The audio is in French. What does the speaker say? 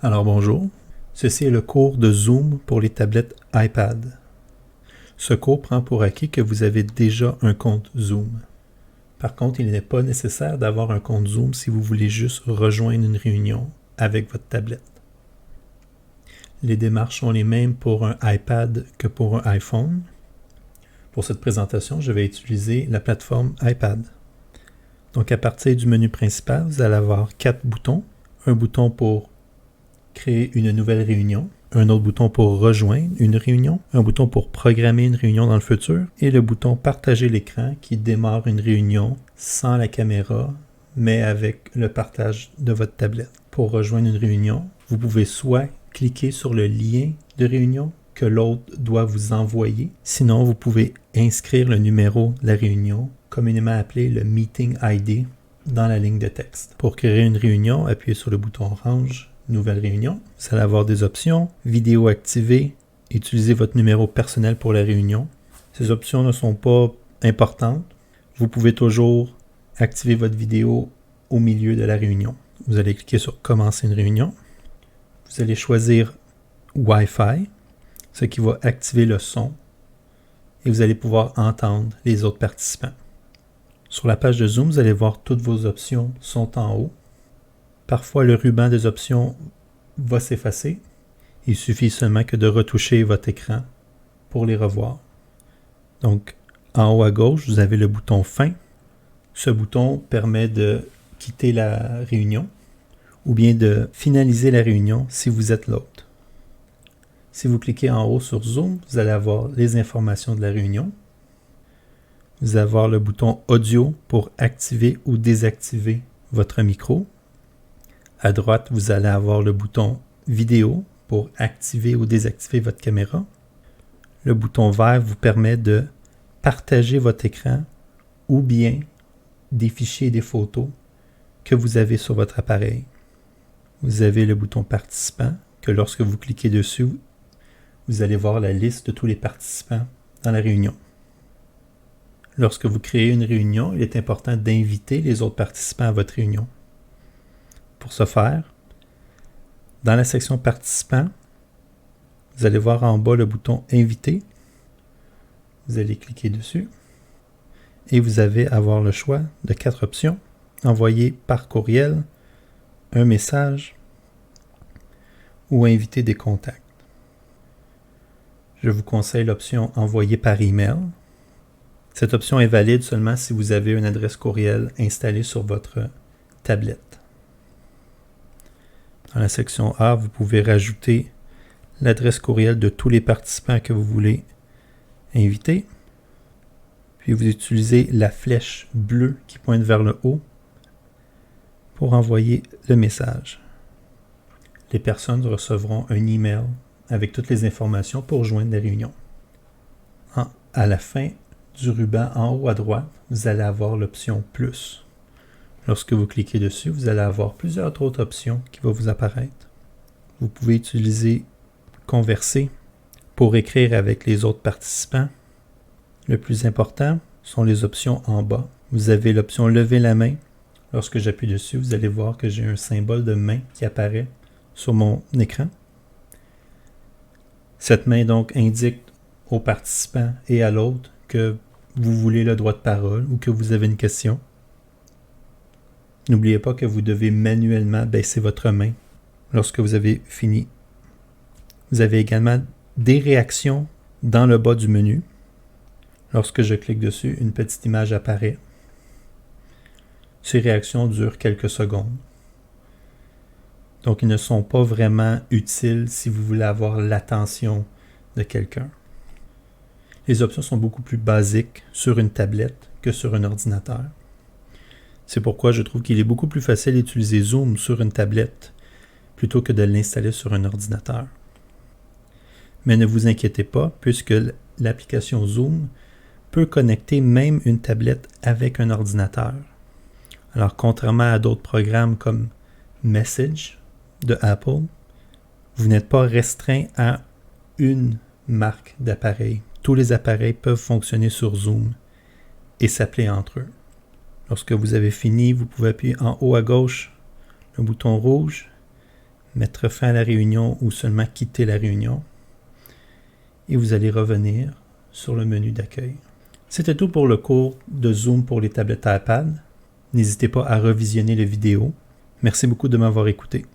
Alors bonjour, ceci est le cours de Zoom pour les tablettes iPad. Ce cours prend pour acquis que vous avez déjà un compte Zoom. Par contre, il n'est pas nécessaire d'avoir un compte Zoom si vous voulez juste rejoindre une réunion avec votre tablette. Les démarches sont les mêmes pour un iPad que pour un iPhone. Pour cette présentation, je vais utiliser la plateforme iPad. Donc à partir du menu principal, vous allez avoir 4 boutons. Un bouton pour créer une nouvelle réunion, un autre bouton pour rejoindre une réunion, un bouton pour programmer une réunion dans le futur et le bouton partager l'écran qui démarre une réunion sans la caméra mais avec le partage de votre tablette. Pour rejoindre une réunion, vous pouvez soit cliquer sur le lien de réunion que l'autre doit vous envoyer, sinon vous pouvez inscrire le numéro de la réunion, communément appelé le Meeting ID, dans la ligne de texte. Pour créer une réunion, appuyez sur le bouton orange Nouvelle réunion. Vous allez avoir des options. Vidéo activée. Utilisez votre numéro personnel pour la réunion. Ces options ne sont pas importantes. Vous pouvez toujours activer votre vidéo au milieu de la réunion. Vous allez cliquer sur Commencer une réunion. Vous allez choisir Wi-Fi, ce qui va activer le son et vous allez pouvoir entendre les autres participants. Sur la page de Zoom, vous allez voir toutes vos options sont en haut. Parfois, le ruban des options va s'effacer. Il suffit seulement que de retoucher votre écran pour les revoir. Donc, en haut à gauche, vous avez le bouton Fin. Ce bouton permet de quitter la réunion ou bien de finaliser la réunion si vous êtes l'hôte. Si vous cliquez en haut sur Zoom, vous allez avoir les informations de la réunion. Vous allez avoir le bouton Audio pour activer ou désactiver votre micro. À droite, vous allez avoir le bouton Vidéo pour activer ou désactiver votre caméra. Le bouton vert vous permet de partager votre écran ou bien des fichiers et des photos que vous avez sur votre appareil. Vous avez le bouton Participants que lorsque vous cliquez dessus, vous allez voir la liste de tous les participants dans la réunion. Lorsque vous créez une réunion, il est important d'inviter les autres participants à votre réunion. Pour ce faire, dans la section Participants, vous allez voir en bas le bouton Inviter. Vous allez cliquer dessus et vous allez avoir le choix de 4 options. Envoyer par courriel, un message ou inviter des contacts. Je vous conseille l'option Envoyer par email. Cette option est valide seulement si vous avez une adresse courriel installée sur votre tablette. Dans la section A, vous pouvez rajouter l'adresse courriel de tous les participants que vous voulez inviter. Puis vous utilisez la flèche bleue qui pointe vers le haut pour envoyer le message. Les personnes recevront un email avec toutes les informations pour joindre la réunion. À la fin du ruban en haut à droite, vous allez avoir l'option Plus. Lorsque vous cliquez dessus, vous allez avoir plusieurs autres options qui vont vous apparaître. Vous pouvez utiliser Converser pour écrire avec les autres participants. Le plus important sont les options en bas. Vous avez l'option Lever la main. Lorsque j'appuie dessus, vous allez voir que j'ai un symbole de main qui apparaît sur mon écran. Cette main donc indique aux participants et à l'autre que vous voulez le droit de parole ou que vous avez une question. N'oubliez pas que vous devez manuellement baisser votre main lorsque vous avez fini. Vous avez également des réactions dans le bas du menu. Lorsque je clique dessus, une petite image apparaît. Ces réactions durent quelques secondes. Donc, ils ne sont pas vraiment utiles si vous voulez avoir l'attention de quelqu'un. Les options sont beaucoup plus basiques sur une tablette que sur un ordinateur. C'est pourquoi je trouve qu'il est beaucoup plus facile d'utiliser Zoom sur une tablette plutôt que de l'installer sur un ordinateur. Mais ne vous inquiétez pas, puisque l'application Zoom peut connecter même une tablette avec un ordinateur. Alors, contrairement à d'autres programmes comme Message de Apple, vous n'êtes pas restreint à une marque d'appareil. Tous les appareils peuvent fonctionner sur Zoom et s'appeler entre eux. Lorsque vous avez fini, vous pouvez appuyer en haut à gauche le bouton rouge mettre fin à la réunion ou seulement quitter la réunion. Et vous allez revenir sur le menu d'accueil. C'était tout pour le cours de Zoom pour les tablettes iPad. N'hésitez pas à revisionner la vidéo. Merci beaucoup de m'avoir écouté.